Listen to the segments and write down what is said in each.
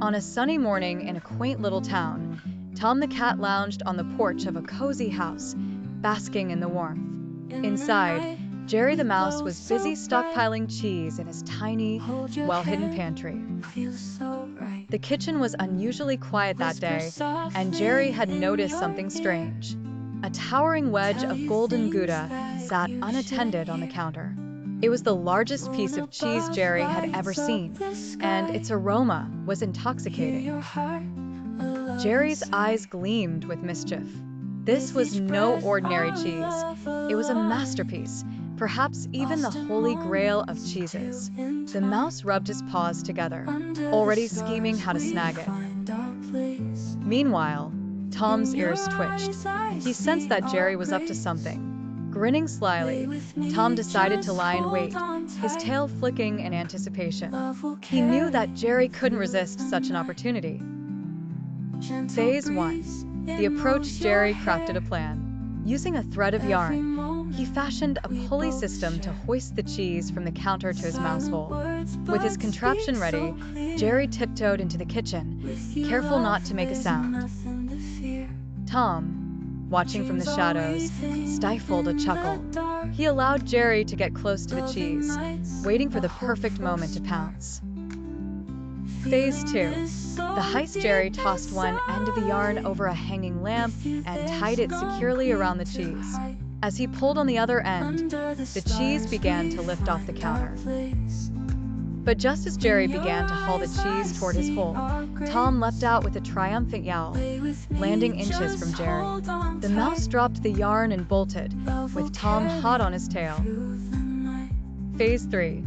On a sunny morning in a quaint little town, Tom the cat lounged on the porch of a cozy house, basking in the warmth. Inside, Jerry the mouse was busy stockpiling cheese in his tiny, well-hidden pantry. The kitchen was unusually quiet that day, and Jerry had noticed something strange. A towering wedge of golden Gouda sat unattended on the counter. It was the largest piece of cheese Jerry had ever seen, and its aroma was intoxicating. Jerry's eyes gleamed with mischief. This was no ordinary cheese. It was a masterpiece, perhaps even the holy grail of cheeses. The mouse rubbed his paws together, already scheming how to snag it. Meanwhile, Tom's ears twitched. He sensed that Jerry was up to something. Grinning slyly, Tom decided to lie in wait, his tail flicking in anticipation. He knew that Jerry couldn't resist such an opportunity. Phase 1. The approach. Jerry crafted a plan. Using a thread of yarn, he fashioned a pulley system to hoist the cheese from the counter to his mouse hole. With his contraption ready, Jerry tiptoed into the kitchen, careful not to make a sound. Tom, watching from the shadows, stifled a chuckle. He allowed Jerry to get close to the cheese, waiting for the perfect moment to pounce. Phase 2. The heist. Jerry tossed one end of the yarn over a hanging lamp and tied it securely around the cheese. As he pulled on the other end, the cheese began to lift off the counter. But just as Jerry began to haul the cheese toward his hole, Tom leapt out with a triumphant yowl, landing inches from Jerry. The mouse dropped the yarn and bolted, with Tom hot on his tail. Phase 3.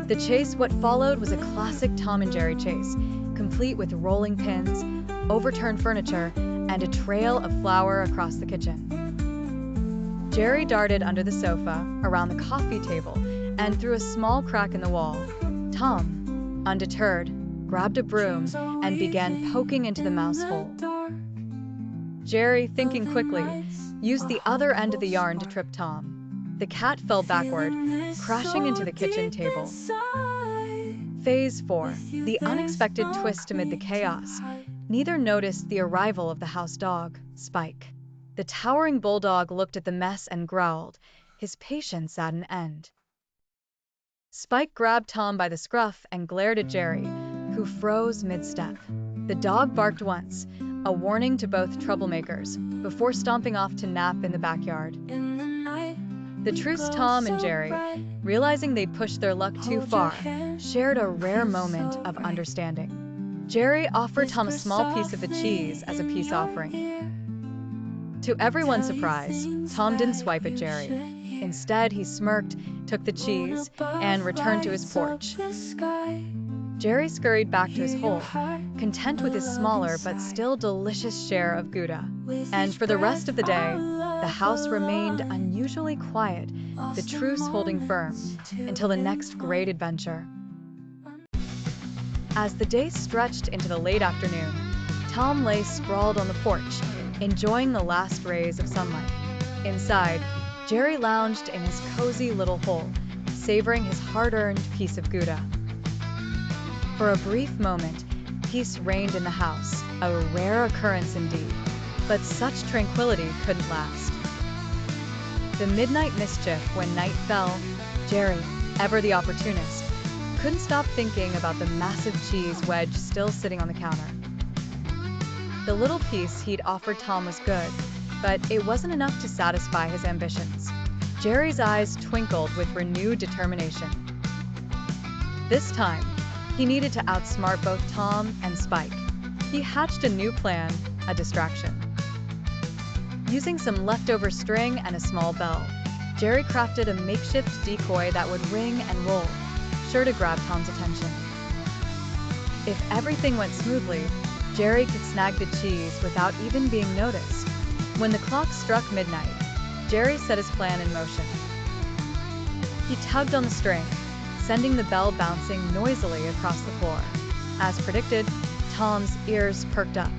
The chase. What followed was a classic Tom and Jerry chase, complete with rolling pins, overturned furniture, and a trail of flour across the kitchen. Jerry darted under the sofa, around the coffee table, and through a small crack in the wall. Tom, undeterred, grabbed a broom and began poking into the mouse hole. Jerry, thinking quickly, used the other end of the yarn to trip Tom. The cat fell backward, crashing into the kitchen table. Phase 4. The unexpected twist. Amid the chaos, neither noticed the arrival of the house dog, Spike. The towering bulldog looked at the mess and growled, his patience at an end. Spike grabbed Tom by the scruff and glared at Jerry, who froze mid-step. The dog barked once, a warning to both troublemakers, before stomping off to nap in the backyard. The truce. Tom and Jerry, realizing they'd pushed their luck too far, shared a rare moment of understanding. Jerry offered Tom a small piece of the cheese as a peace offering. To everyone's surprise, Tom didn't swipe at Jerry. Instead, he smirked, took the cheese, and returned to his porch. Jerry scurried back to his hole, content with his smaller but still delicious share of Gouda. And for the rest of the day, the house remained unusually quiet, the truce holding firm, until the next great adventure. As the day stretched into the late afternoon, Tom lay sprawled on the porch, enjoying the last rays of sunlight. Inside, Jerry lounged in his cozy little hole, savoring his hard-earned piece of Gouda. For a brief moment, peace reigned in the house, a rare occurrence indeed, but such tranquility couldn't last. The midnight mischief. When night fell, Jerry, ever the opportunist, couldn't stop thinking about the massive cheese wedge still sitting on the counter. The little piece he'd offered Tom was good, but it wasn't enough to satisfy his ambitions. Jerry's eyes twinkled with renewed determination. This time, he needed to outsmart both Tom and Spike. He hatched a new plan, a distraction. Using some leftover string and a small bell, Jerry crafted a makeshift decoy that would ring and roll, sure to grab Tom's attention. If everything went smoothly, Jerry could snag the cheese without even being noticed. When the clock struck midnight, Jerry set his plan in motion. He tugged on the string, sending the bell bouncing noisily across the floor. As predicted, Tom's ears perked up.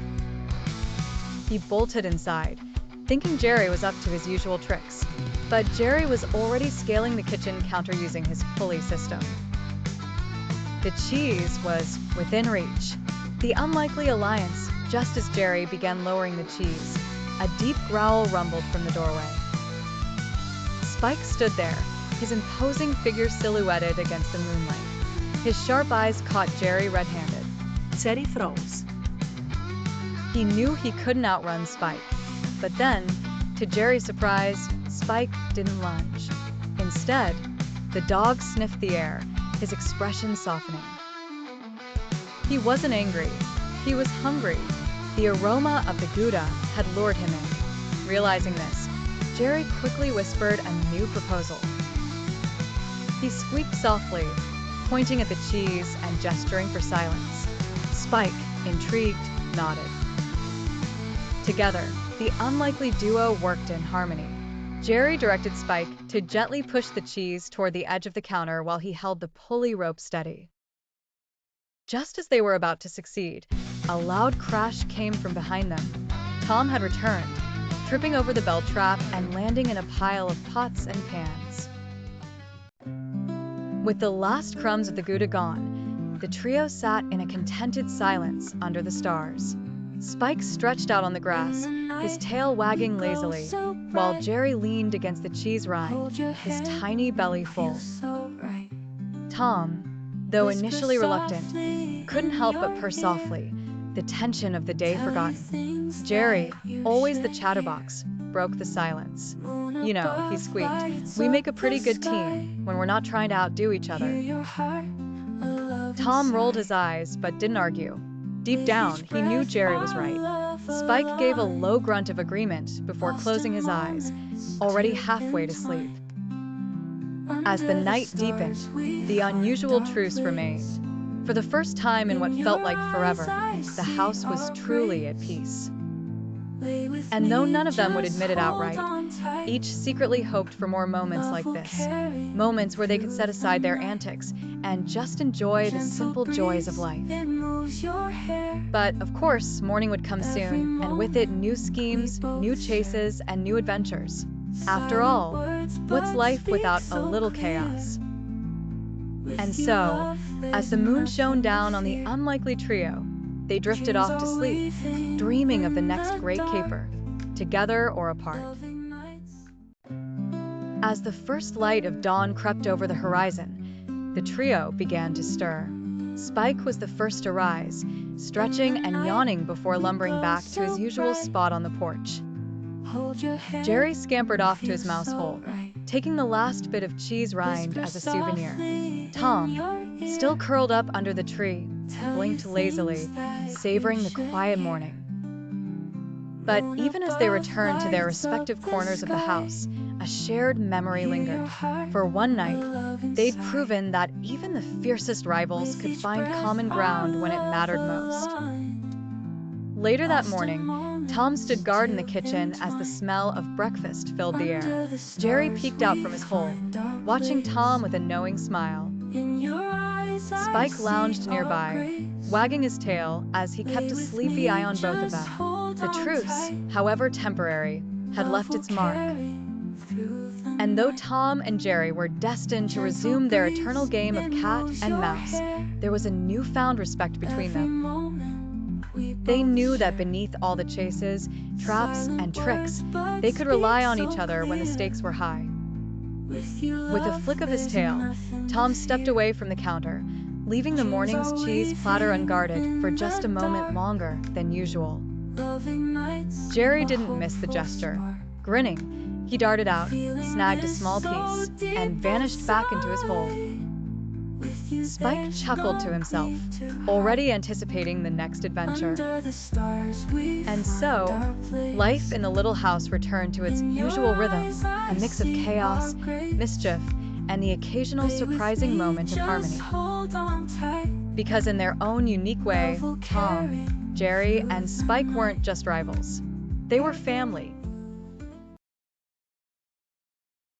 He bolted inside, thinking Jerry was up to his usual tricks. But Jerry was already scaling the kitchen counter using his pulley system. The cheese was within reach. The unlikely alliance, just as Jerry began lowering the cheese. A deep growl rumbled from the doorway. Spike stood there, his imposing figure silhouetted against the moonlight. His sharp eyes caught Jerry red-handed. Jerry froze. He knew he couldn't outrun Spike. But then, to Jerry's surprise, Spike didn't lunge. Instead, the dog sniffed the air, his expression softening. He wasn't angry. He was hungry. The aroma of the Gouda had lured him in. Realizing this, Jerry quickly whispered a new proposal. He squeaked softly, pointing at the cheese and gesturing for silence. Spike, intrigued, nodded. Together, the unlikely duo worked in harmony. Jerry directed Spike to gently push the cheese toward the edge of the counter while he held the pulley rope steady. Just as they were about to succeed, a loud crash came from behind them. Tom had returned, tripping over the belt trap and landing in a pile of pots and pans. With the last crumbs of the Gouda gone, the trio sat in a contented silence under the stars. Spike stretched out on the grass, his tail wagging lazily, while Jerry leaned against the cheese rind, his tiny belly full. Tom, though initially reluctant, couldn't help but purr softly, the tension of the day forgotten. Jerry, always the chatterbox, broke the silence. You know, he squeaked, we make a pretty good team when we're not trying to outdo each other. Tom rolled his eyes but didn't argue. Deep down, he knew Jerry was right. Spike gave a low grunt of agreement before closing his eyes, already halfway to sleep. As the night deepened, the unusual truce remained. For the first time in what felt like forever, the house was truly at peace. And though none of them would admit it outright, each secretly hoped for more moments like this. Moments where they could set aside their antics and just enjoy the simple joys of life. But, of course, morning would come soon, and with it new schemes, new chases, and new adventures. After all, what's life without a little chaos? And so, as the moon shone down on the unlikely trio, they drifted off to sleep, dreaming of the next great caper, together or apart. As the first light of dawn crept over the horizon, the trio began to stir. Spike was the first to rise, stretching and yawning before lumbering back to his usual spot on the porch. Jerry scampered off to his mouse hole, taking the last bit of cheese rind as a souvenir. Tom, still curled up under the tree, blinked lazily, savoring the quiet morning. But even as they returned to their respective corners of the house, a shared memory lingered. For one night, they'd proven that even the fiercest rivals could find common ground when it mattered most. Later that morning, Tom stood guard in the kitchen as the smell of breakfast filled the air. Jerry peeked out from his hole, watching Tom with a knowing smile. Spike lounged nearby, wagging his tail as he kept a sleepy eye on both of them. The truce, however temporary, had left its mark. And though Tom and Jerry were destined to resume their eternal game of cat and mouse, there was a newfound respect between them. They knew that beneath all the chases, traps, and tricks, they could rely on each other when the stakes were high. With a flick of his tail, Tom stepped away from the counter, leaving the morning's cheese platter unguarded for just a moment longer than usual. Jerry didn't miss the gesture. Grinning, he darted out, snagged a small piece, and vanished back into his hole. Spike chuckled to himself, already anticipating the next adventure. And so, life in the little house returned to its usual rhythm, a mix of chaos, mischief, and the occasional surprising moment of harmony. Because in their own unique way, Tom, Jerry, and Spike weren't just rivals. They were family,